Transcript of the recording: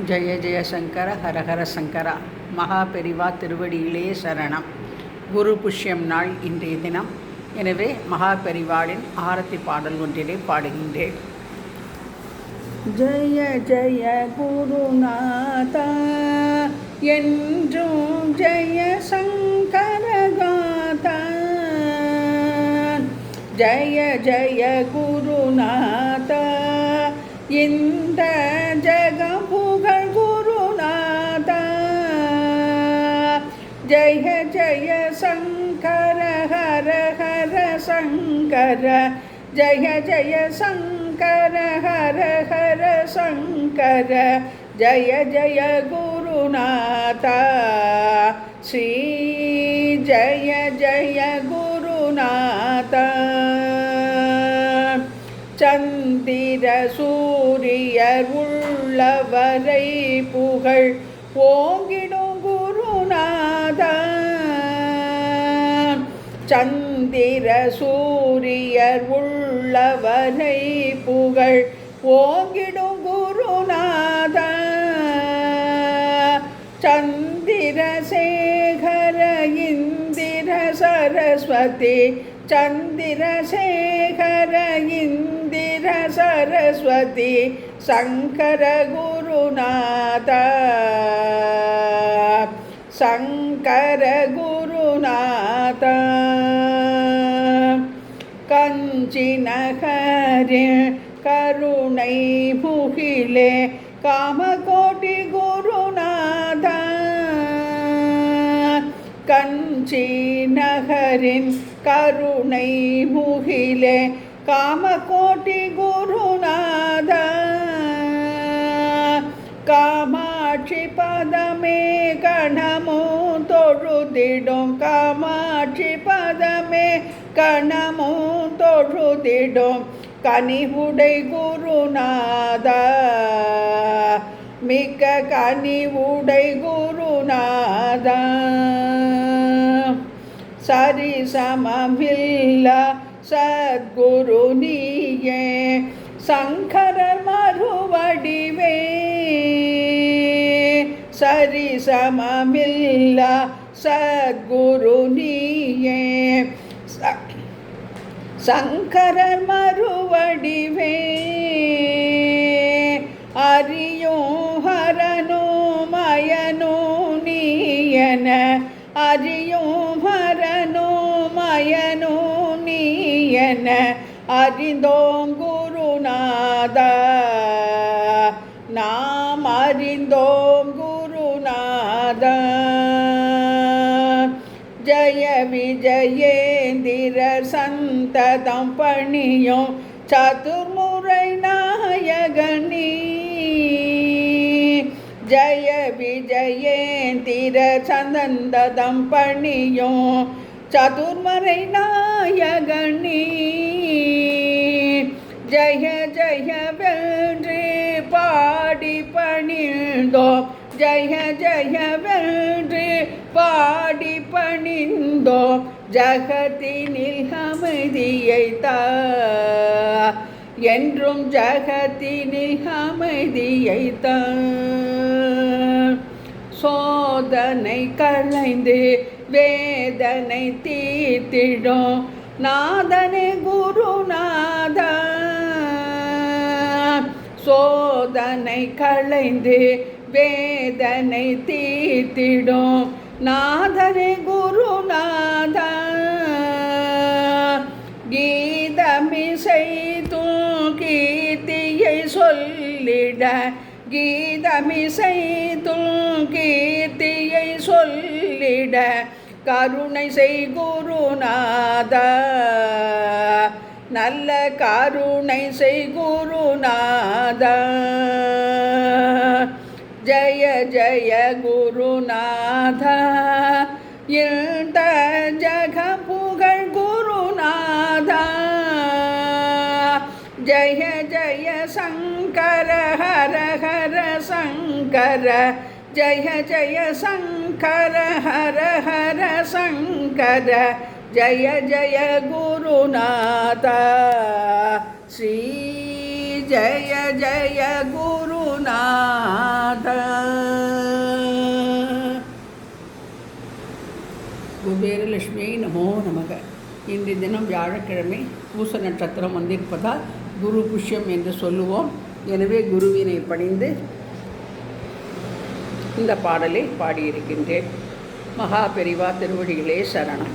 ஜெய ஜெயசங்கர ஹரஹர சங்கரா. மகா பெரிவா திருவடியிலே சரணம். குரு புஷ்யம் நாள் இன்றைய தினம். எனவே மகா பெரிவாளின் ஆரத்தி பாடல் ஒன்றிலே பாடுகின்றேன். ஜெய ஜெய குருநாதா என்றும் ஜெய சங்கரகாதா. ஜெய ஜெய குருநாதா இந்த ஜெகம் புகழ் குருநாதா. ஜெய ஜெய சங்கர ஹர ஹர சங்கர. ஜெய ஜெய சங்கர ஹர ஹர சங்கர. ஜெய ஜெய குருநாதா ஸ்ரீ ஜெய ஜெய குருநாதா. சந்திர சூரியர் உள்ளவரை புகழ் ஓங்கிடும் குருநாதா. சந்திர சூரியர் உள்ளவரை புகழ் ஓங்கிடும் குருநாதா. சந்திரசேகர இந்திர சரஸ்வதி. சந்திரசேகர இந்திர சரஸ்வதி சங்கர குருநாதா. சங்கர குருநாதா. கஞ்சி நகரில் கருணை முகிலே காமகோட்டி குருநாதா. கஞ்சி நகரின் கருணை முகிலே காமகோட்டி குருநாதா. காமாட்சி பதமே கணமோ தொழுதிடும். காமாட்சி பதமே கணமோ தொழுதிடும் கனிவுடை குருநாதா. மிக்க கனிவுடை குருநாதா. சரி சமமில்ல சத்குரு நீயே சங்கரர் மறுவடிவே. சரி சமமில்ல சத்குரு நீயே சங்கரர் மறுவடிவே. அறியோ ஹரனோ மயனோ நீயன. அறியோ ஹரனோ மயனோ நீயன அறிந்தோம் குருநாதா. நாம் அறிந்தோம் குருநாதா. ஜய விஜயேந்திர சந்ததம் பணியும் சதுர்முறை நாயகனீ. ஜய விஜயேந்திர சந்ததம் பணியும் சதுர்முறை நாயகனீ. ஜய ஜய வென்று பாடி பணிந்தோம். ஜய ஜய வென்று பாடி பணிந்தோம். ஜகத்தினில் அமைதியை தா. என்றும் ஜகத்தினில் அமைதியை தா. சோதனை களைந்து வேதனை தீர்த்திடும் நாதனே குருநாதா. சோதனை களைந்து வேதனை தீர்த்திடும் நாதனே குருநாதா. கீதமிசை கீர்த்தியை சொல்லிட. கீதமிசை கீர்த்தியை சொல்லிட கருணை செய் குருநாதா. நல்ல கருணை செய் குருநாதா. ஜய ஜய குருநாதா இந்த ஜகம் புகழ் குருநாதா. ஜய ஜய சங்கர ஹர ஹர சங்கர. ஜய ஜய சங்கர ஹர ஹர சங்கர. ஜய ஜய குருநாதா ஸ்ரீ जय जय गुरुनाथ। குபேரலட்சுமியை நமோ நமக. இன்றைய தினம் வியாழக்கிழமை பூச நட்சத்திரம் வந்திருப்பதால் குரு புஷ்யம் என்று சொல்லுவோம். எனவே குருவினை பணிந்து இந்த பாடலை பாடியிருக்கின்றேன். மகா பெரிவா திருவடிகளே சரணம்.